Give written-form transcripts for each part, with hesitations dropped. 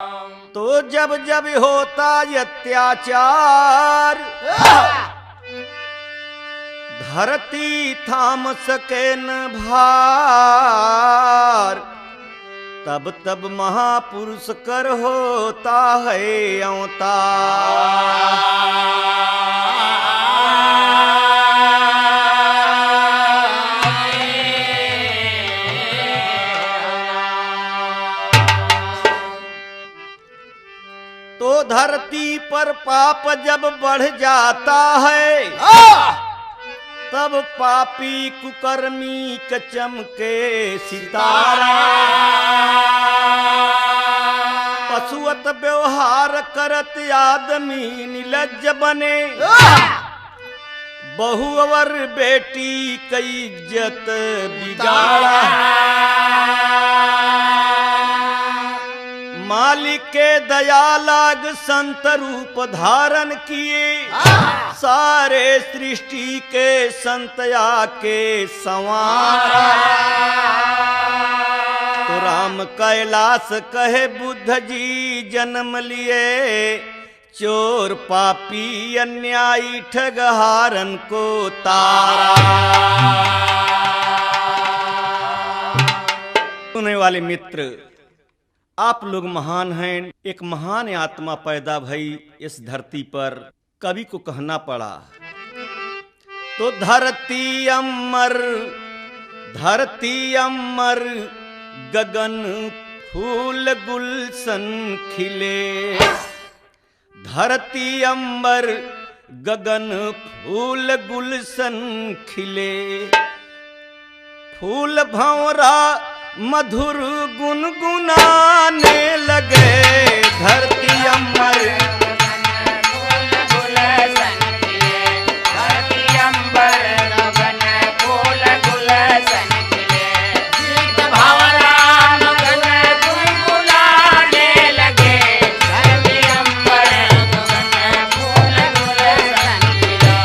तो जब जब होता ये अत्याचार धरती थाम सके न भार, तब तब महापुरुष कर होता है तो धरती पर पाप जब बढ़ जाता है तब पापी कुकर्मी क चमके सितारा, पशुवत व्यवहार करत आदमी निलज्ज बने, बहु अवर बेटी कई इज्जत बिगाड़ा, मालिक के दया लाग संत रूप धारण किए, सारे सृष्टि के संत आके संवारा। तो राम कैलाश कहे बुद्ध जी जन्म लिए, चोर पापी अन्यायी ठगहारन को तारा। सुनने वाले मित्र, आप लोग महान हैं, एक महान आत्मा पैदा भई इस धरती पर, कवि को कहना पड़ा। तो धरती अमर गगन फूल गुलशन खिले, धरती अमर गगन फूल गुलशन खिले, फूल भंवरा मधुर गुनगुनाने लगे, धरती अमर धरती अम्बर गगन फूल गुलशन खिले, गीत भंवरा मगन गुनगुनाने लगे, धरती अम्बर गगन फूल गुलशन खिले।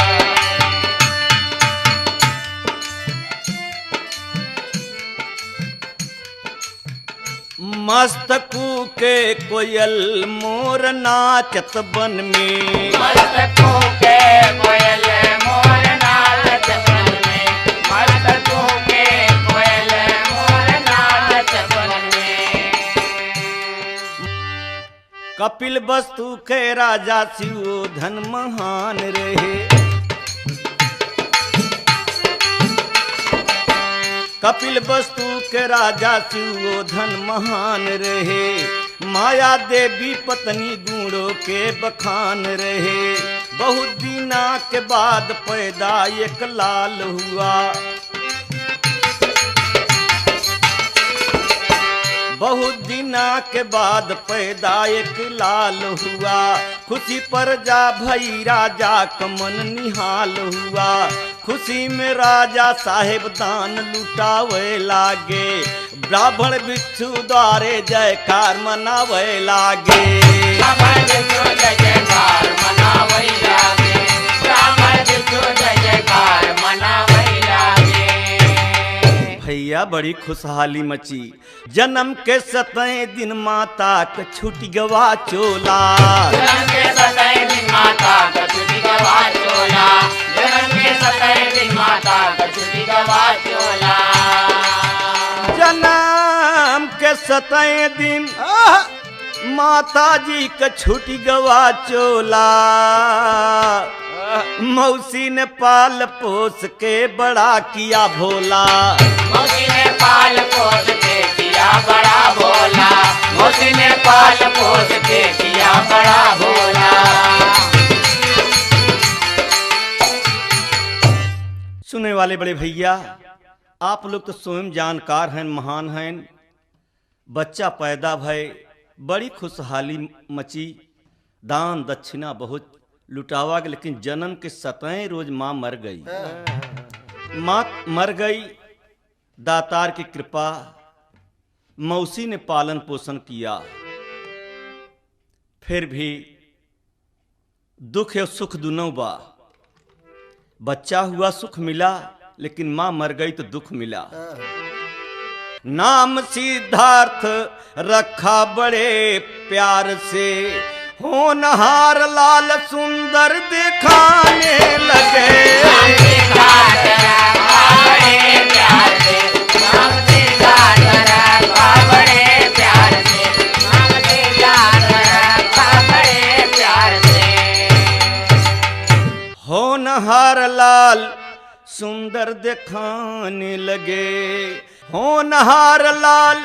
मस्त कूके कोयल मोर नाचत बन में, मस्त कूके कोयल मोर नाचत बन में, मस्त कूके कोयल मोर नाचत बन में। कपिल वस्तु के राजा शिवोधन महान रहे, कपिल वस्तु के राजा शिवोधन महान रहे, माया देवी पत्नी गुणों के बखान रहे, बहुत दिना के बाद पैदा एक लाल हुआ, बहुत दिना के बाद पैदा एक लाल हुआ, खुशी पर जा भई राजा का मन निहाल हुआ, खुशी में राजा साहेब दान लुटावे लागे, ब्राह्मण भिक्षु द्वारे जयकार मनावे लागे, ब्राह्मण भिक्षु जयकार मनावे लागे, ब्राह्मण भिक्षु जयकार मनावे लागे। भैया बड़ी खुशहाली मची, जन्म के 7वें दिन माता का छूट गवा चोला, जन्म के 7वें दिन माता का छूट गवा चोला, जन्म के 7वें दिन माता का छूट गवा चोला, जन्म के 7वें दिन माता जी का छूट गवा चोला, मौसी ने पाल पोस के बड़ा किया भोला, मौसी ने पाल पोस के किया बड़ा भोला, मौसी ने पाल पोस के किया बड़ा भोला। सुनने वाले बड़े भैया, आप लोग तो स्वयं जानकार हैं, महान हैं, बच्चा पैदा भय, बड़ी खुशहाली मची, दान दक्षिणा बहुत लुटावा गया, लेकिन जन्म के 7वें रोज माँ मर गई, माँ मर गई, दातार की कृपा, मौसी ने पालन पोषण किया, फिर भी दुख और सुख दोनों बा, बच्चा हुआ सुख मिला, लेकिन माँ मर गई तो दुख मिला। नाम सिद्धार्थ रखा बड़े प्यार से, होनहार लाल सुंदर दिखाने लगे। होनहार लाल सुंदर दिखाने लगे, होनहार लाल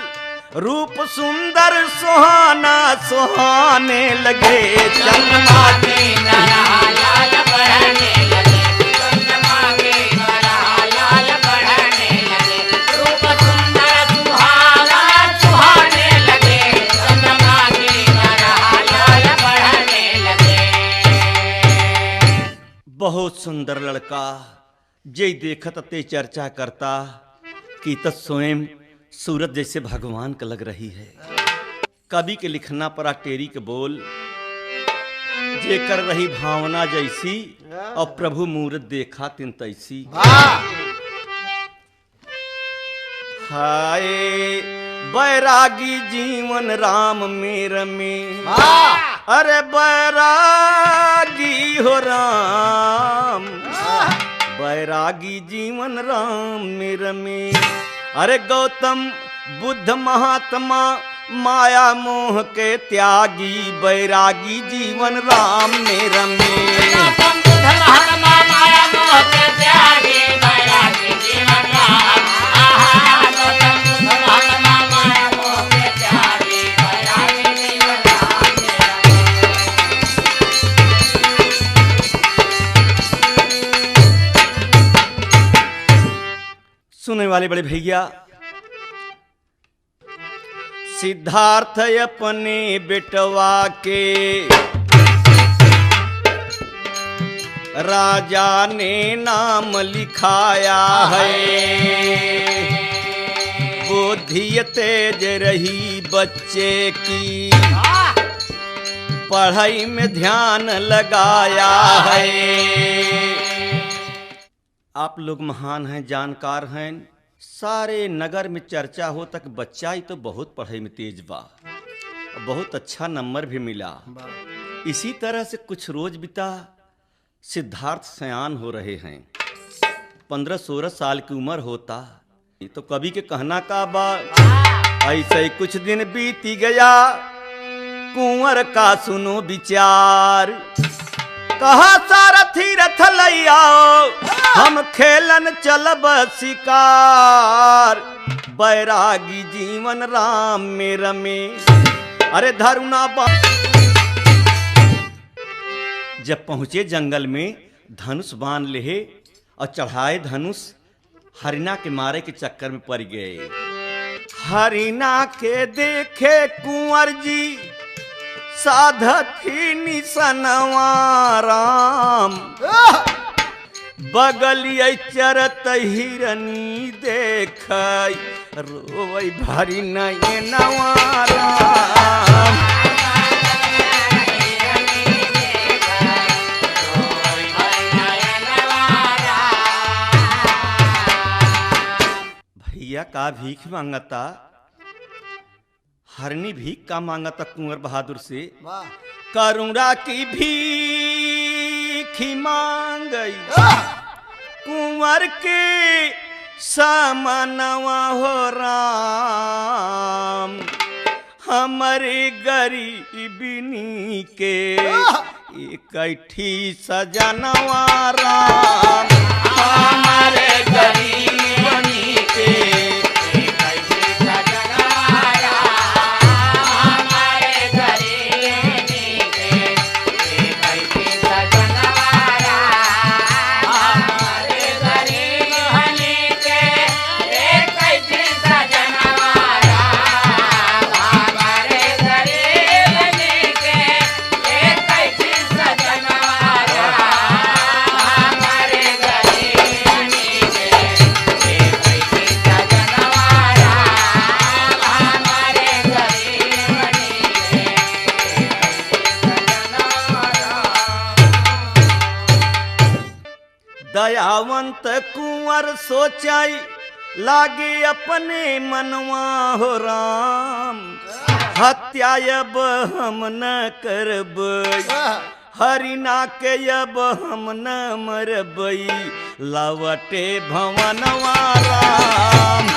रूप सुंदर सुहाना सुहाने लगे। चंद्रमा की लाल बढ़ने लगे, चंद्रमा के लाल बढ़ने लगे, रूप सुंदर सुहाना सुहाने लगे, चंद्रमा के लाल बढ़ने लगे। बहुत सुंदर लड़का जे देखत ते चर्चा करता कि तो स्वयं सूरत जैसे भगवान का लग रही है। कवि के लिखना परा टेरी के बोल, जे कर रही भावना जैसी और प्रभु मूरत देखा तिन तैसी। हाय बैरागी जीवन राम मेर में, अरे बैरागी हो राम, बैरागी जीवन राम मेर में। अरे गौतम बुद्ध महात्मा माया मोह के त्यागी, बैरागी जीवन राम में रमे। गौतम बुद्ध महात्मा माया मोह के त्यागी, बैरागी जीवन राम। गौतम बुद्ध महात्मा माया मोह के त्यागी, बैरागी जीवन राम। सुनने वाले बड़े भैया, सिद्धार्थ अपने बेटवा के राजा ने नाम लिखाया है। बुद्धि तेज रही बच्चे की, पढ़ाई में ध्यान लगाया है। आप लोग महान हैं, जानकार हैं, सारे नगर में चर्चा हो तक बच्चा ही तो बहुत पढ़ाई में तेज बा, बहुत अच्छा नंबर भी मिला। इसी तरह से कुछ रोज बिता सिद्धार्थ सयान हो रहे हैं, 15-16 साल की उम्र होता। ये तो कवि के कहना का बात, ऐसे ही कुछ दिन बीती गया, कुंवर का सुनो विचार। कहा सारथी रथ लइयाओ, हम खेलन चलब शिकार, बैरागी जीवन राम में रमे। अरे धरुना जब पहुंचे जंगल में, धनुष बांध ले और चढ़ाए धनुष, हरिना के मारे के चक्कर में पड़ गए। हरिना के देखे कुंवर जी, साधथी निसनवा राम, बगलिए चरत हिरनी देख, रोवै भारी नयनवा राम। भैया का भीख मांगता, हरनी भीख का मांगता कुंवर बहादुर से। करुणा की भीख मांगई कुंवर के समनवा हो राम, हमारे गरीबनी के इकट्ठी सजनवा राम, हमारे गरीबनी के दयावंत कुंवर सोचाई लागे अपने मनवा हो राम, हत्या अब हम न करब, हरिना के अब हम न मरबई, लवटे भवनवा राम।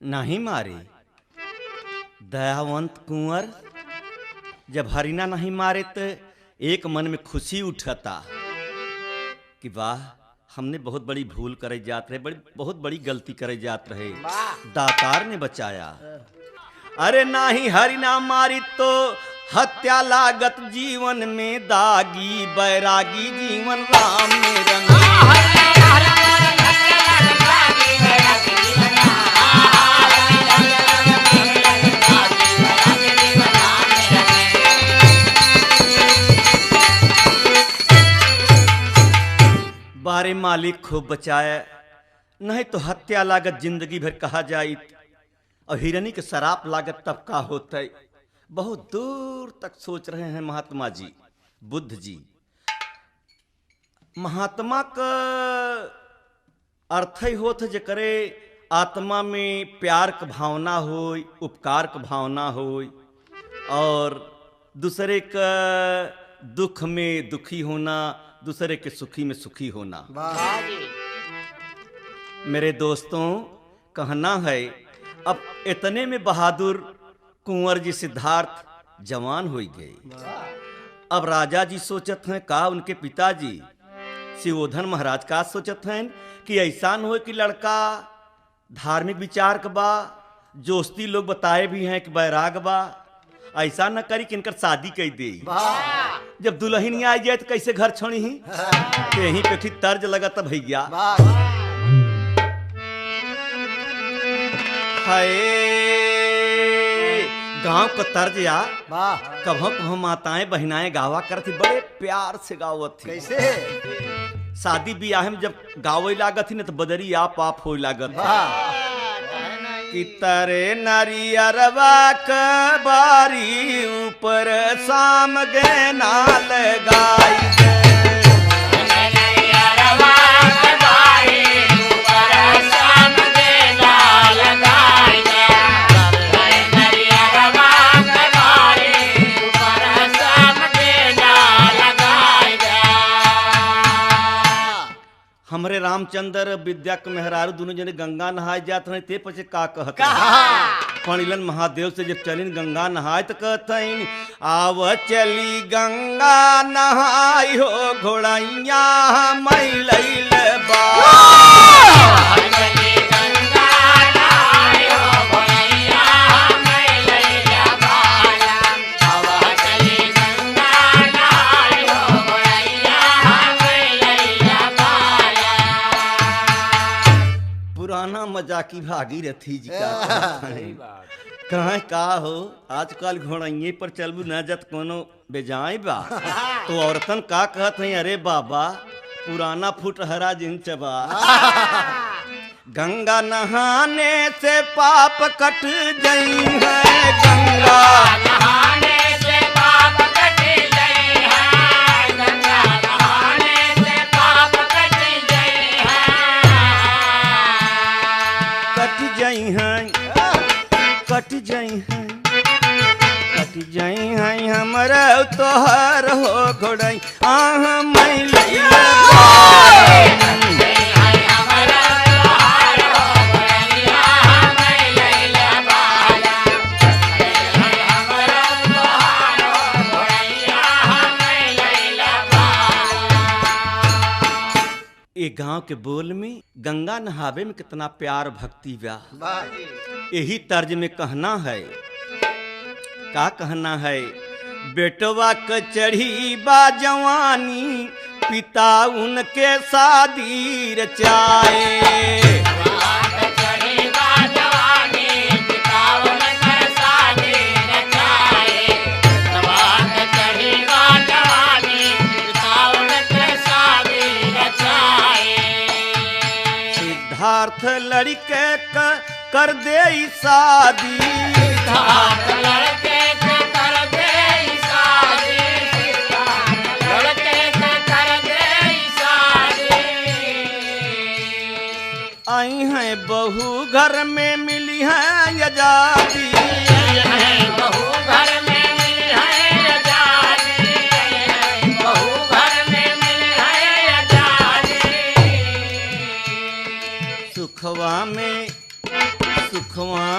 नहीं मारे दयावंत कुंवर, जब हरिना नहीं मारे तो एक मन में खुशी उठता कि वाह हमने बहुत बड़ी भूल करे जात रहे, बहुत बड़ी गलती करे जात रहे, दातार ने बचाया। अरे नाही हरिना मारी तो हत्या लागत जीवन में दागी, बैरागी जीवन राम में रंगी। बारे मालिक खूब बचाया, नहीं तो हत्या लागत जिंदगी भर कहा जाए, और हिरनी के शराप लागत तब का होता है। बहुत दूर तक सोच रहे हैं महात्मा जी, बुद्ध जी। महात्मा का अर्थ ही होता जे करे आत्मा में प्यार का भावना हो, उपकार का भावना हो, और दूसरे का दुख में दुखी होना, दूसरे के सुखी में सुखी होना। मेरे दोस्तों कहना है, अब इतने में बहादुर कुंवर जी सिद्धार्थ जवान हो गए। अब राजा जी सोचत हैं का उनके पिताजी शिवोधन महाराज का सोचत हैं कि ऐसा न हो कि लड़का धार्मिक विचार का बा, जोस्ती लोग बताए भी हैं कि बैराग बा, ऐसा न करी कि इनकर शादी कर दे। जब दुल्हन आ जाए तो कैसे घर छोड़ी ही, यहीं पे ठीक तर्ज लगा तब भैया। हाय गांव का तर्ज या कभों कभों माताएं बहनाएं गावा करती, बड़े प्यार से गावत थी। कैसे शादी ब्याह में जब गावे लागत थी न तो बदरी आप हो लागत कि तरे नरियरवा क बारी ऊपर शाम गहना लगाई दे। हमरे रामचंद्र विद्या के मेहरारू दोनों जने गंगा नहाए जात रहे, ते पछे का कहत पणिलन महादेव से जब चलिन गंगा नहाए तो कहतइन आव चली गंगा नहाई हो घोड़ैया मैलैल बा। पुराना मजाकी भागीरथी जी का कहाँ का हो, आजकल घोड़ैये पर चलबू न जत कोनो बेजाय बा। तो औरतन का कहत हैं, अरे बाबा पुराना फुटहरा जिन चबा, गंगा नहाने से पाप कट गई है, गंगा नहाने से पाप कट गई है, गंगा नहाने से पाप कट गई है। कट जाई हैं, कट जाई हैं, कट जाई हैं हमारा तोहर हो घोड़ाई आह मैलैल ये गांव के बोल में गंगा नहावे में कितना प्यार भक्ति व्याह। यही तर्ज में कहना है, का कहना है, बेटवा क चढ़ी बा जवानी पिता उनके शादी रचाए। बात चढ़ी बा जवानी पिता उनकर शादी रचाए। बात चढ़ी बा जवानी पिता उनकर शादी रचाए। सिद्धार्थ लड़के कर दे शादी। सिद्धार्थ लड़के के कर दे शादी। सिद्धार्थ लड़के के कर दे शादी। आई हैं बहू घर में मिली है आजादी। बहू घर में मिली है आजादी। बहू घर में मिली है आजादी। सुखवा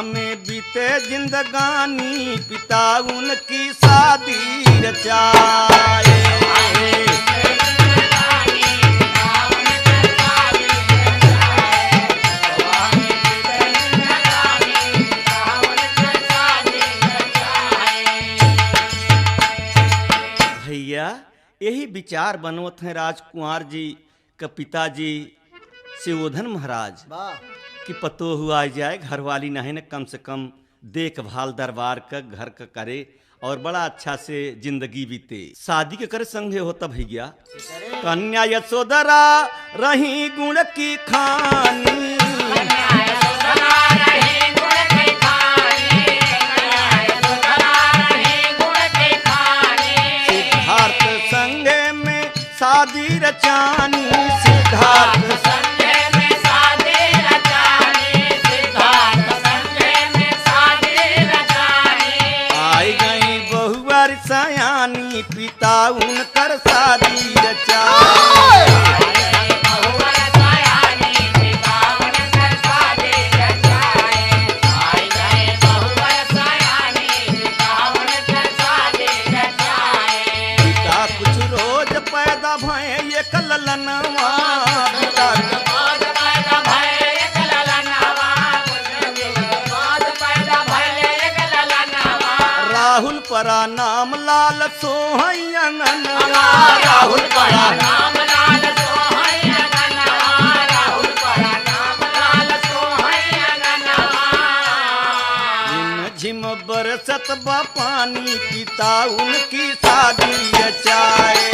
में बीते जिंदगानी पिता उनकी शादी रचाए। भैया यही विचार बनवत हैं राजकुमार जी का पिताजी शिवोधन महाराज कि पतो हुआ जाए घरवाली नहीं न कम से कम देखभाल दरबार का घर का करे और बड़ा अच्छा से जिंदगी बीते। शादी के करे संगे होता भैया कन्या यशोधरा रही गुण की खानी। सिद्धार्थ संगे में शादी रचानी। सिद्धार्थ संगे में शादी रचानी। सिद्धार्थ संगे में शादी रचानी। आई गई बहुवर सयानी पिता उनकर शादी रचाए। बहुवर सयानी पिता उनकर शादी रचाए। आई गए बहुवर सयानी पिता उनकर शादी रचाए। पिता कुछ रोज पैदा भय एक ललनवा। पिता रोज पैदा भय एक ललनवा। रोज पैदा भय एक ललनवा। राहुल परा नाम लाल सोहयंगनवा। राहुल परा नाम लाल सोहयंगनवा। राहुल परा नाम लाल सोहयंगनवा। झिम बरसत बा पानी पिता उनकी शादी रचाए।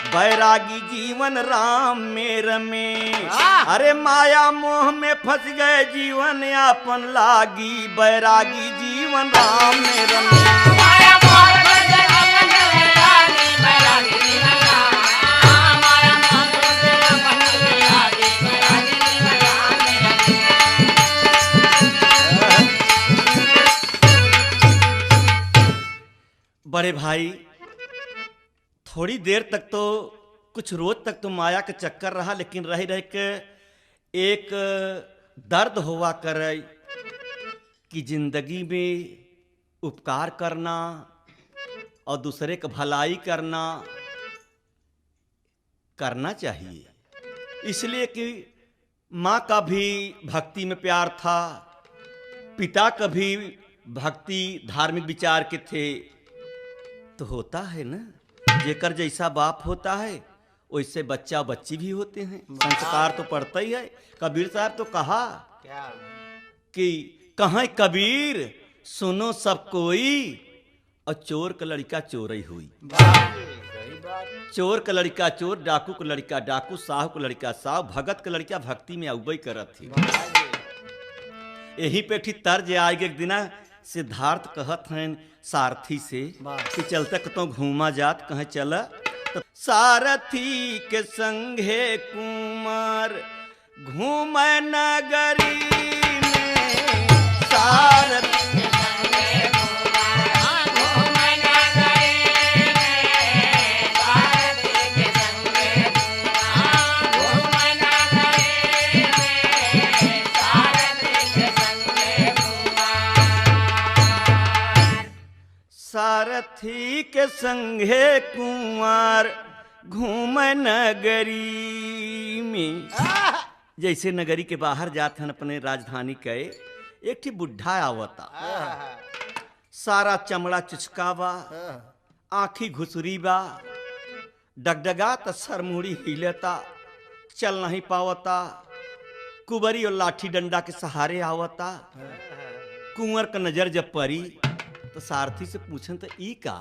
बैरागी जीवन राम में रमे। अरे माया मोह में फंस गए जीवन यापन लागी। बैरागी जीवन राम में रमे। बड़े भाई थोड़ी देर तक तो कुछ रोज तक तो माया के चक्कर रहा, लेकिन रह रह के एक दर्द हुआ करे कि जिंदगी में उपकार करना और दूसरे का भलाई करना चाहिए। इसलिए कि माँ का भी भक्ति में प्यार था, पिता का भी भक्ति धार्मिक विचार के थे। तो होता है ना, जेकर जैसा बाप होता है वैसे बच्चा बच्ची भी होते हैं, संस्कार तो पड़ता ही है। कबीर साहब तो कहा कि कहाँ कबीर सुनो सब कोई और चोर का लड़का चोर ही हुई। चोर का लड़का चोर, डाकू का लड़का डाकू, साहू का लड़का साहू, भगत का लड़का भक्ति में अवई करत थी। यही पे ठीक तर्ज आएगा एक दिना। सिद्धार्थ कहत हैं सारथी से कि चलता तो घूमा जात, कहे चला। तो सारथी के संगे कुमार घूमे नगरी में। सारथी सारथी सारथी के संगे कुंवर घूम नगरी में। जैसे नगरी के बाहर जाते हैं अपने राजधानी के, एकठी बुढ़ा आवता, सारा चमड़ा चुचकावा, आँखी घुसरी बा, डगडगा त सरमुड़ी हिलता, चल नहीं पावता, कुबरी और लाठी डंडा के सहारे आवता। कुंवर का नजर जब पड़ी तो सारथी से पूछन तो ई का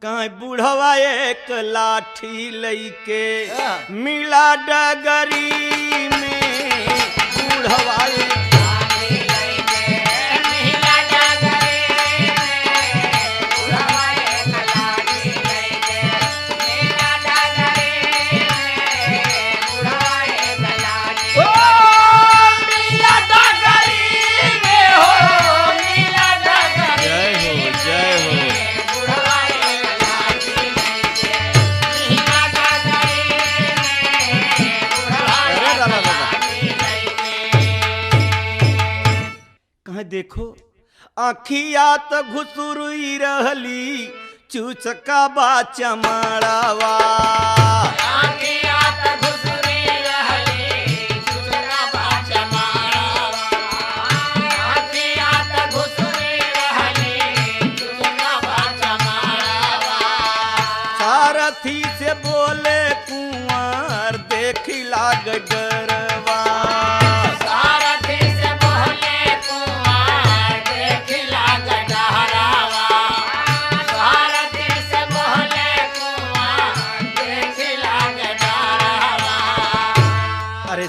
कहाँ बूढ़वा एक लाठी लईके मिला डगरी में। बूढ़वा देखो आखिया त घुसुरुई रहली चुचका बा चमड़ावा। आखिया त घुसुरुई रहली चुचका बा चमड़ावा। आखिया त घुसुरुई रहली चुचका बा चमड़ावा। सारथी से बोले कुंवर देखी लाग डरवा।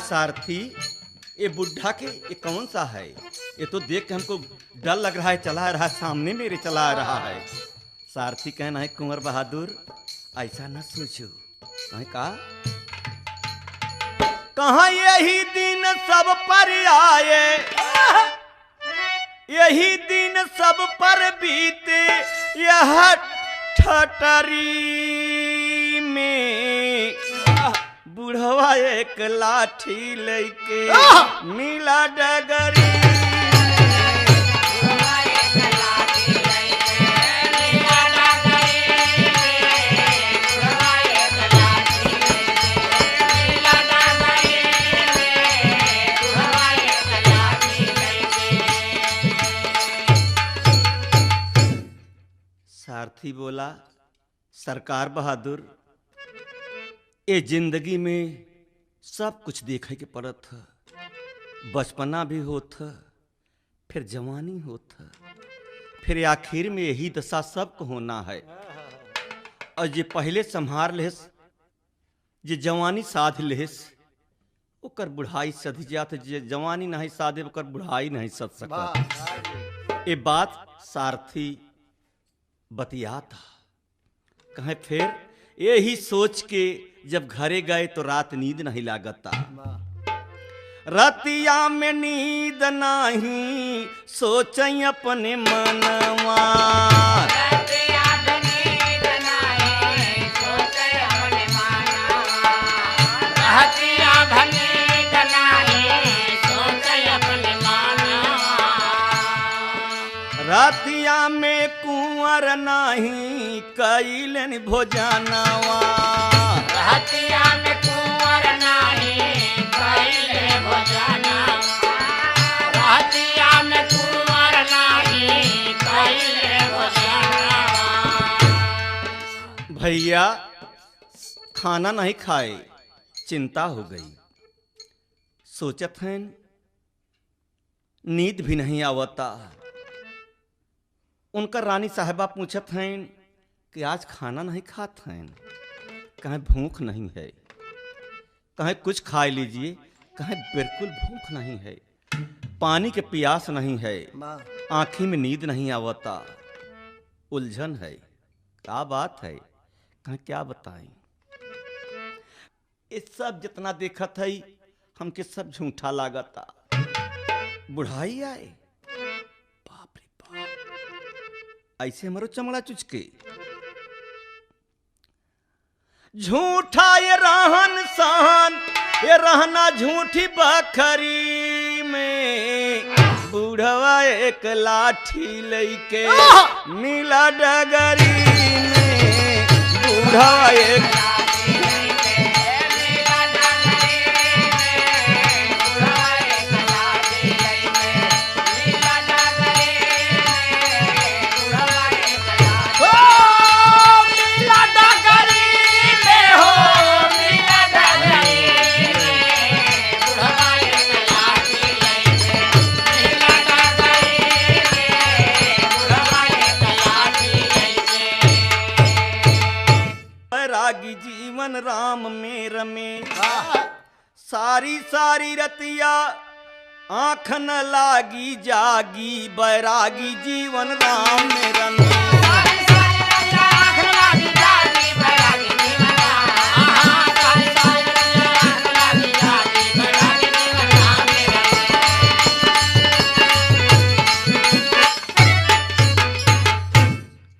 सारथी ये बुढ़ा के ये कौन सा है? ये तो देख के हमको डर लग रहा है, चला रहा है सामने मेरे चला रहा है। सारथी कहना है कुंवर बहादुर ऐसा न सोचो। कहाँ यही दिन सब पर आए, यही दिन सब पर बीते यह ठटरी में। बुढ़वा एक लाठी लेके मिला डगरी। सारथी बोला सरकार बहादुर ये जिंदगी में सब कुछ देखे के पड़त है। बचपना भी होत है, फिर जवानी होत है, फिर आखिर में यही दशा सबको होना है। और जे पहले संभार लेस, जे जवानी साध लेस, ओकर बुढ़ाई सध जात। जे जवानी नहीं साधे ओकर बुढ़ाई नहीं सध सकत। ये बात सारथी बतिया था। कहे फिर यही सोच के जब घरे गए तो रात नींद नहीं लागता। रतिया में नींद नहीं सोचे अपने मनवा। रतिया में नींद नहीं सोचे अपने मनवा। रतिया में नींद नहीं सोचे अपने मनवा। रतिया में कुंवर नहीं कैलन भोजनवा। रतिया में कुंवर नहीं कैले भोजनवा। रतिया में कुंवर नहीं कैले भोजनवा। भैया खाना नहीं खाए, चिंता हो गई। सोचत हैं नींद भी नहीं आवता। उनका रानी साहबा पूछत हैं कि आज खाना नहीं खात हैं? कहें भूख नहीं है। कहें कुछ खा लीजिए। कहें बिल्कुल भूख नहीं है, पानी के प्यास नहीं है, आँखी में नींद नहीं आवता, उलझन है। क्या बात है? कहें क्या बताएं? ये सब जितना देखत है हमके सब झूठा लागता। बुढ़ाई आए, बाप रे बाप, ऐसे हमारो चमड़ा चुचके। झूठा ये रहन सहन, ये रहना झूठी बखरी में। बूढ़वा एक लाठी लेके मिला डगरी में बूढ़वा एक बैरागी जीवन राम में रमे सारी सारी रतिया आँख न लागी जागी बैरागी जीवन राम में रमे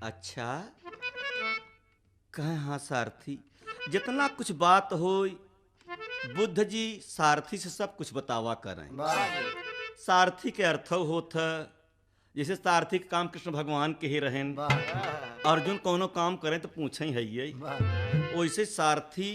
अच्छा कहे हाँ सारथी जितना कुछ बात हो बुद्ध जी सारथी से सब कुछ बतावा करें। सारथी के अर्थ होत जैसे सारथी के काम कृष्ण भगवान के ही रहें अर्जुन कोनो काम करें तो पूछे ही है वैसे सारथी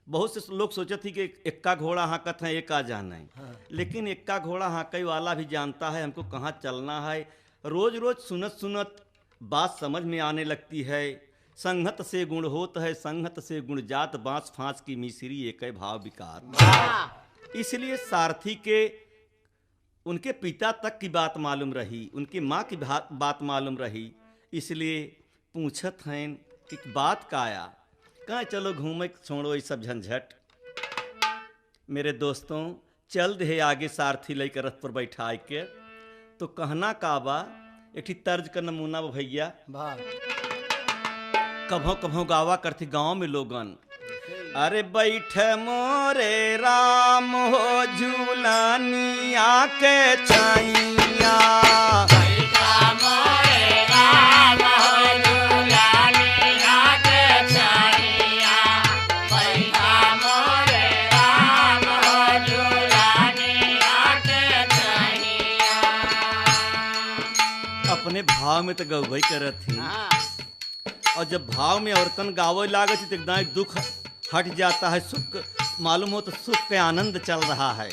बहुत से लोग सोचे थी कि इक्का घोड़ा हाँकत है एक आ जाना है लेकिन इक्का घोड़ा हाँकई वाला भी जानता है हमको कहाँ चलना है। रोज रोज सुनत सुनत बात समझ में आने लगती है। संगत से गुण होत है संगत से गुण जात बांस फांस की मिश्री एक भाव विकार। इसलिए सारथी के उनके पिता तक की बात मालूम रही उनकी माँ की बात मालूम रही इसलिए पूछत हैं कि बात का आया कहाँ चलो घूमे छोड़ो ये सब झंझट। मेरे दोस्तों चल दे आगे सारथी लेकर रथ पर बैठा के तो कहना का बा एक तर्ज का नमूना भैया कभों कभों गावा करती गांव में लोगन अरे बैठ मोरे राम हो झूलानिया के छैया अपने भाव में तो गवई करत थी और जब भाव में औरतन गावे लागे तो एकदम दुख हट जाता है सुख मालूम हो तो सुख के आनंद चल रहा है।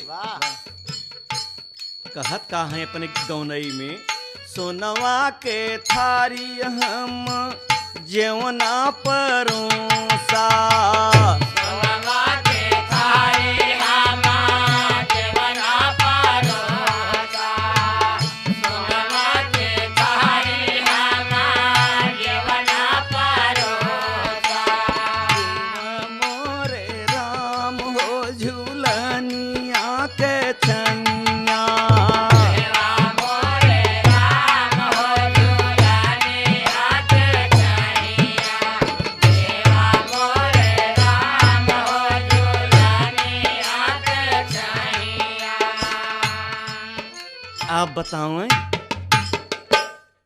कहत का है अपने गौनई में सोनवा के थारी हम जेवना परोसा आप बताओ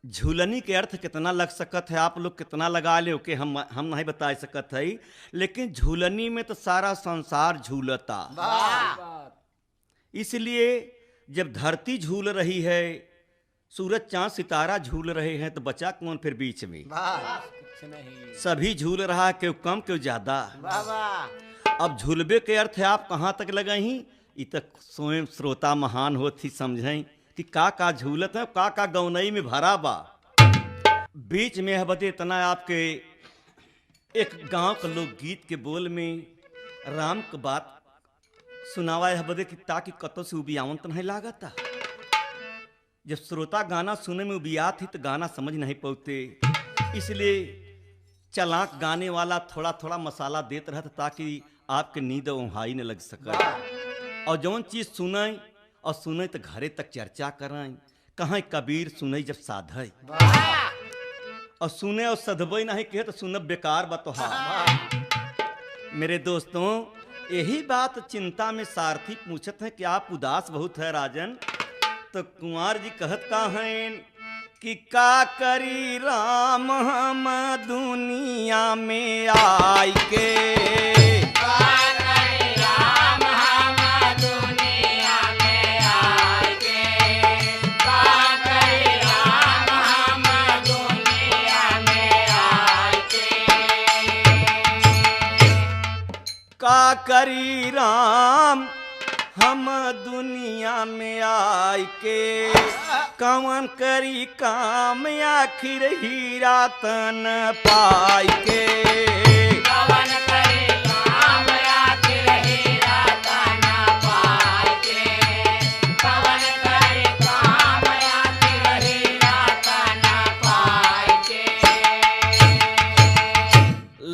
झूलनी के अर्थ कितना लग सकत है आप लोग कितना लगा ले कि हम नहीं बता सकत है लेकिन झूलनी में तो सारा संसार झूलता इसलिए जब धरती झूल रही है सूरज चांद सितारा झूल रहे हैं तो बचा कौन फिर बीच में सभी झूल रहा है क्यों कम क्यों ज्यादा। अब झूलबे के अर्थ है आप कहाँ तक लगे ही इ तक स्वयं श्रोता महान होती समझें कि का झूलत है का गौनई में भरा बा। बीच में है बते इतना आपके एक गांव के लोग गीत के बोल में राम की बात सुनावा है बदे कि ताकि कतो से उबियावन तो नहीं लागता। जब श्रोता गाना सुने में उबिया थी तो गाना समझ नहीं पाते इसलिए चलाक गाने वाला थोड़ा थोड़ा मसाला देते रहता ताकि आपके नींद उहाई न लग सके। और जौन चीज सुने और सुने तो घरे तक चर्चा करें कहाँ कबीर सुने जब साधे और सुने और सधबई नहीं कहे तो सुनब बेकार बतोहार। मेरे दोस्तों यही बात चिंता में सारथी पूछत हैं कि आप उदास बहुत है राजन। तो कुंवर जी कहत का हैं कि का करी राम हम दुनिया में आई के दुनिया में आके करी राम हम दुनिया में आय के, कवन करी काम आखिर हीरा तन पाई के। कवन करी काम आखिर हीरा तन पाई के, कवन करी काम आखिर हीरा तन पाई के।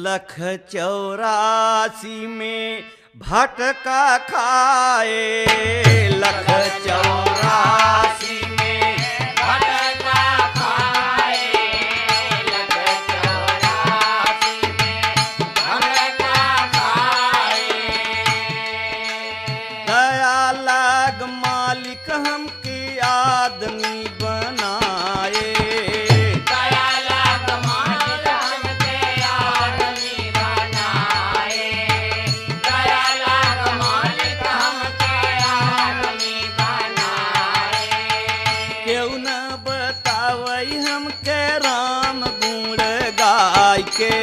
लख 84 में भटका खाए, लख 84 में भटका खाए, लख 84 में भटका खाए। दया लाग मालिक हमके आदमी बनाए, दया लाग मालिक हमके आदमी बनाए, दया लाग मालिक हमके आदमी बनाए। केहू न बतावई हमके राम गुण गाय के।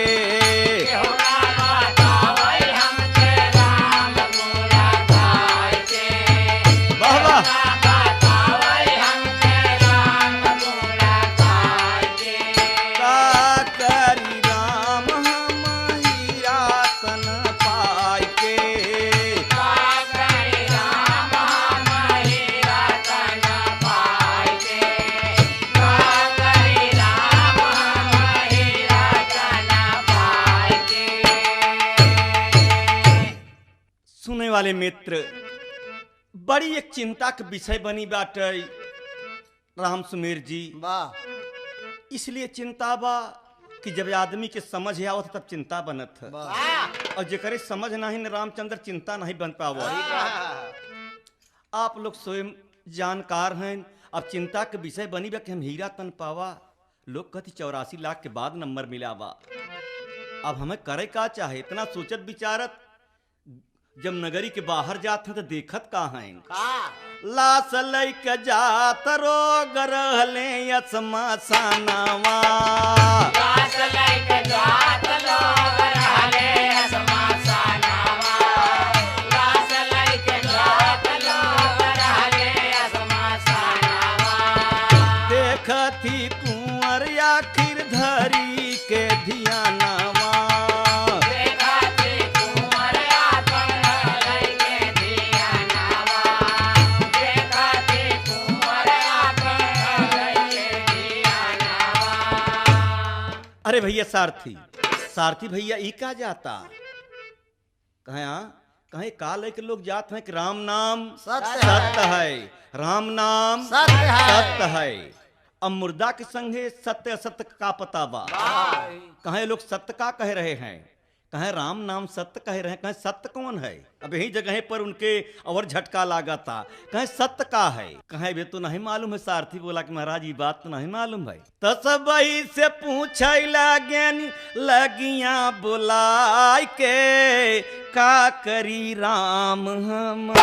केहू ना बतावई हमके राम गुण गाय के, वाह वाह। केहू ना बतावई हमके राम गुण गाय के। का करी राम हम हीरा तन पाय के। का करी राम हम हीरा तन पाई के, का करी राम हम हीरा तन पाई के। सुने वाले मित्र, बड़ी एक चिंता के विषय बनी बाटे राम सुमेर जी। वाह इसलिए चिंता बा कि जब आदमी के समझ आवत तब चिंता बनत है, वाह और जेकरे समझ नहीं न रामचंद्र चिंता नहीं बन पावा। आप लोग स्वयं जानकार हैं। अब चिंता के विषय बनी बा कि हम हीरा तन पावा। लोग कहती 84 लाख के बाद नंबर मिला बा। अब हमें करे का चाहे, इतना सोचत विचारत जब नगरी के बाहर जात हैं तो देखत का हैं। लाश लैक जात रोग रहले असमसानवा। लाश लैके जात लोग रहले असमसानवा, लाश लैके जात लोग रहले असमसानवा। देखती कुंवर आखिर धरी के धियानवा। देखती कुंवर आपन लैके धियानवा, देखती कुंवर आपन लैके धियानवा। अरे भैया सारथी, सारथी भैया ई का जाता कहे का लेके लोग जाते हैं कि राम नाम सत्य सत्य है, राम नाम सत्य है। सत्य है। अब मुर्दा के संगे सत्य असत्य का पता बा। कहे लोग सत्य का कह रहे हैं, कहे राम नाम सत्य कह रहे हैं, कहे सत्य कौन है। अब यही जगह पर उनके और झटका लागा था। कहे सत्य का है, कहे वे तो नहीं मालूम है। सारथी बोला कि महाराज ये बात तो नहीं मालूम है। तो सब वही से पूछे ज्ञानी लगिया बुलाय के, का करी राम हम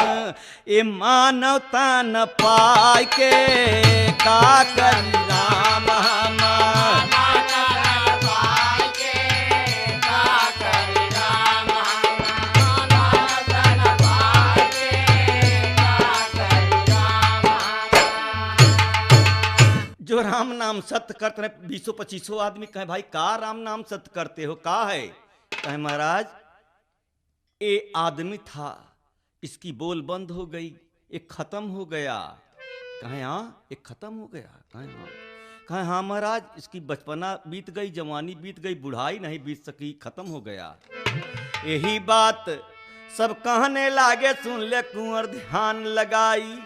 ए मानवता न पाय के, का करी राम हम। जो राम नाम सत्य करते रहे 20-25 आदमी कहे भाई का राम नाम सत्य करते हो, का है। कहे महाराज ये आदमी था, इसकी बोल बंद हो गई, ये खत्म हो गया। कहे हाँ ये खत्म हो गया। कहे हाँ महाराज इसकी बचपना बीत गई, जवानी बीत गई, बुढ़ाई नहीं बीत सकी, खत्म हो गया। यही बात सब कहने लागे, सुन ले कुंवर ध्यान लगाई।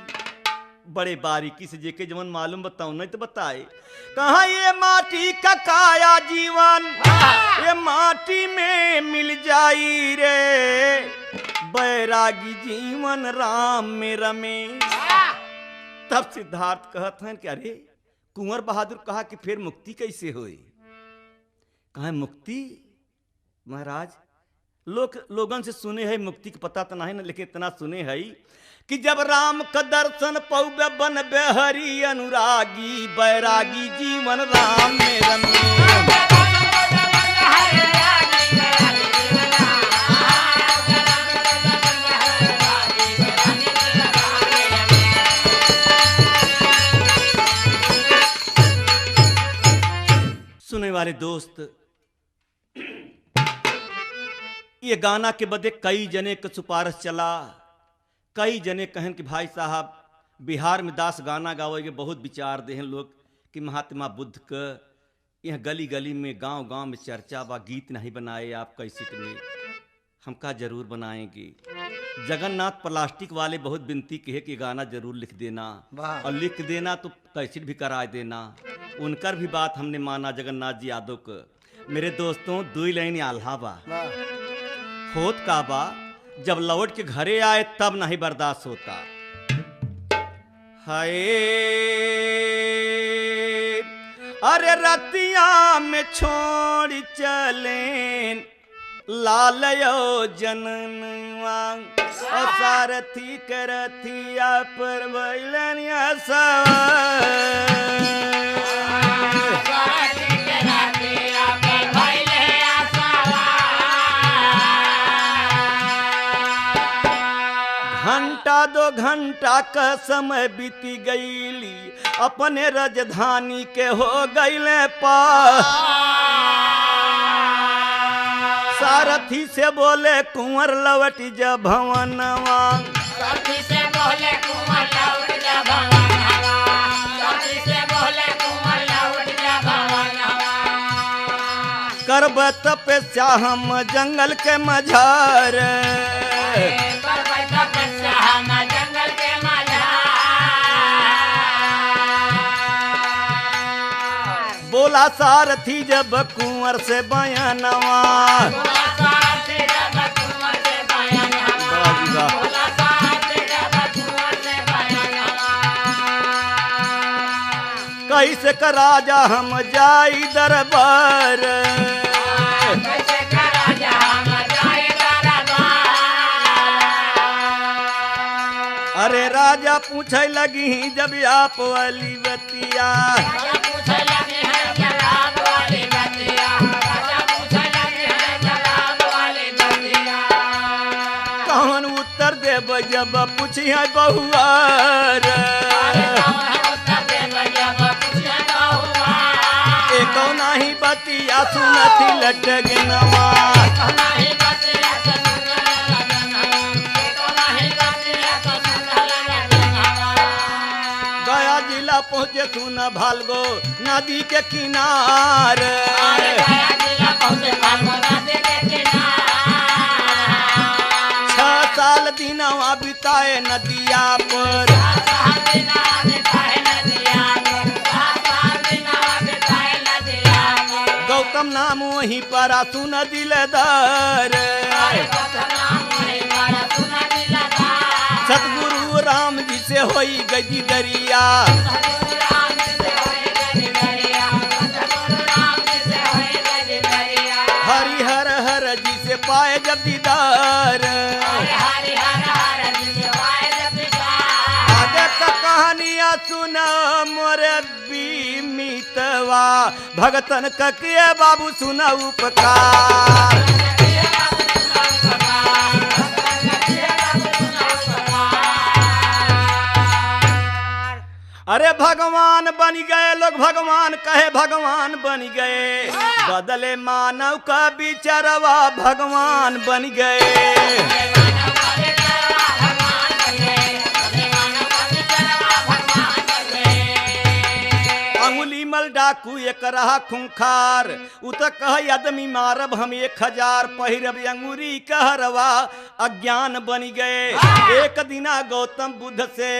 बड़े बारीकी से जेके जवन मालूम बताऊं नहीं तो बताए। कहा ये माटी का काया जीवन ये माटी में मिल जाई रे, बैरागी जीवन राम में रमे। तब सिद्धार्थ कहते हैं कि अरे कुंवर बहादुर कहा कि फिर मुक्ति कैसे हुई। कहा मुक्ति महाराज लोगन से सुने है, मुक्ति का पता तो नहीं ना, लेकिन इतना सुने है कि जब राम का दर्शन पौबे बन बेहरी अनुरागी, बैरागी जीवन राम में रमे। प्यारे दोस्त, ये गाना के बदे कई जने का सिफारिश चला। कई जने कहन कि भाई साहब बिहार में दास गाना गावे बहुत विचार दे हैं लोग कि महात्मा बुद्ध का यह गली गली में गांव गांव में चर्चा बा, गीत नहीं बनाए आप कैसेट में। हम का जरूर बनाएंगे। जगन्नाथ प्लास्टिक वाले बहुत विनती की है कि गाना जरूर लिख देना, वाह। और लिख देना तो कैसेट भी करा देना। उनकर भी बात हमने माना जगन्नाथ जी यादव को। मेरे दोस्तों, 2 लाइन आल्हा बा होत का बा, जब लौट के घरे आए तब नहीं बर्दाश्त होता। हाय अरे रतिया में छोड़ चलें लालयो जननवा, और सारथी करथिया पर बैलनिया घंटा 2 घंटा का समय बीती गईली, अपने राजधानी के हो गईले पास। सारथी से बोले कुंवर लौट जा भवनवा, सारथी से बोले कुंवर लौट जा भवनवा, सारथी से बोले कुंवर लौट जा भवनवा। करब तपस्या हम जंगल के मझार, करब तपस्या हम जंगल के मझार। बोला सारथी जब कुंवर से बयानवा, बोला सारथी जब कुंवर से बयानवा, बोला सारथी जब कुंवर से बयानवा। कैसे का राजा हम जाई दरबार, कैसे का राजा हम जाई दरबार। अरे राजा पूछे लगी जब आप वाली बतिया, राजा पूछे लगे हैं जलाब वाली बतिया, राजा पूछे लगे हैं जलाब वाली बतिया। कौन उत्तर देब जब पूछिए बहुआर, एको नाही बतिया सुनती लटगनवा। गया जिला पहुँचे सुन भालगो नदी के किनार, 6 साल दिनवा बिताए नदिया पर, गौतम नाम वहीं पर सुन दिलदार। सतगुरु राम जी से होई गई दरिया, हरिहर हर जी से पाए जब दीदार। आगे का कहानियाँ सुना मोरे बीमितवा, भगतन ककिए बाबू सुना उपकार। अरे भगवान बन गए लोग, भगवान कहे भगवान बन गए, बदले मानव का बिचारवा भगवान बन गए। अंगुली मल डाकू एक रहा खूंखार, उत कह आदमी मारब हम 1000, पहिरब अंगुरी कहरवा अज्ञान बन गए। एक दिना गौतम बुद्ध से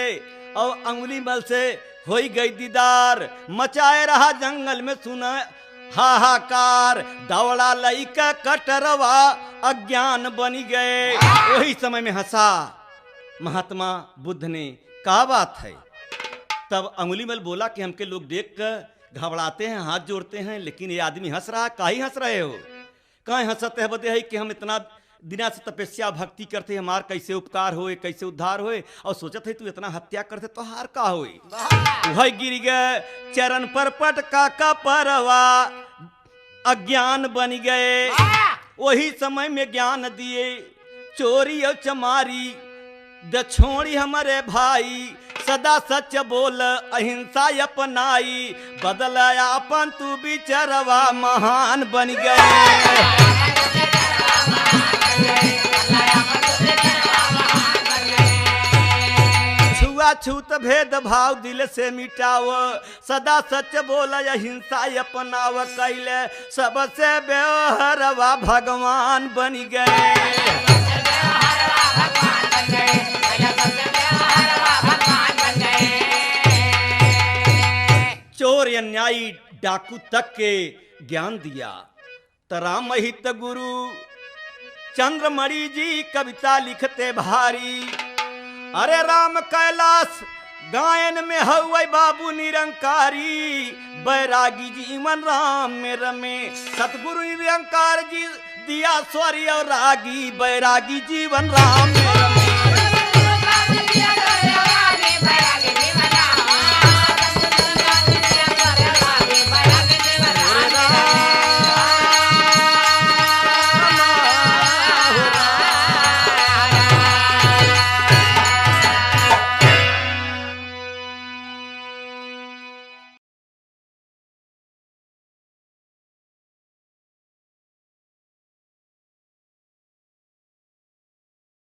और अंगुली मल से हो गई दीदार, मचाए रहा जंगल में सुना हाहाकार, दौड़ा लइका कटरवा अज्ञान बन गए। वही समय में हंसा महात्मा बुद्ध ने, क्या बात है? तब अंगुलीमल बोला कि हमके लोग देख कर घबराते हैं, हाथ जोड़ते हैं, लेकिन ये आदमी हंस रहा, काहे हंस रहे हो? कहाँ हंसते है बते है कि हम इतना दिना से तपस्या भक्ति करते, हमार कैसे उपकार होए, कैसे उद्धार होए, और सोचत है तू इतना हत्या करते तो हार का होए। वह गिर गए चरण पर पटका का परवा, अज्ञान बन गए। वही समय में ज्ञान दिए, चोरी और चमारी द छोड़ी हमारे भाई, सदा सच बोल अहिंसा अपनाई बदल अपन तू बिचरवा महान बन गए छूत भेद भाव दिल से मिटाव सदा सच बोल अहिंसा अपनाव कैले सबसे व्यवहारवा भगवान बन गए चोर अन्यायी डाकू तक के ज्ञान दिया तराम हित गुरु चंद्रमणि जी कविता लिखते भारी अरे राम कैलाश गायन में हवै बाबू निरंकारी बैरागी जीवन राम में रमे सतगुरु निरंकार जी दिया स्वर्य और रागी बैरागी जीवन राम में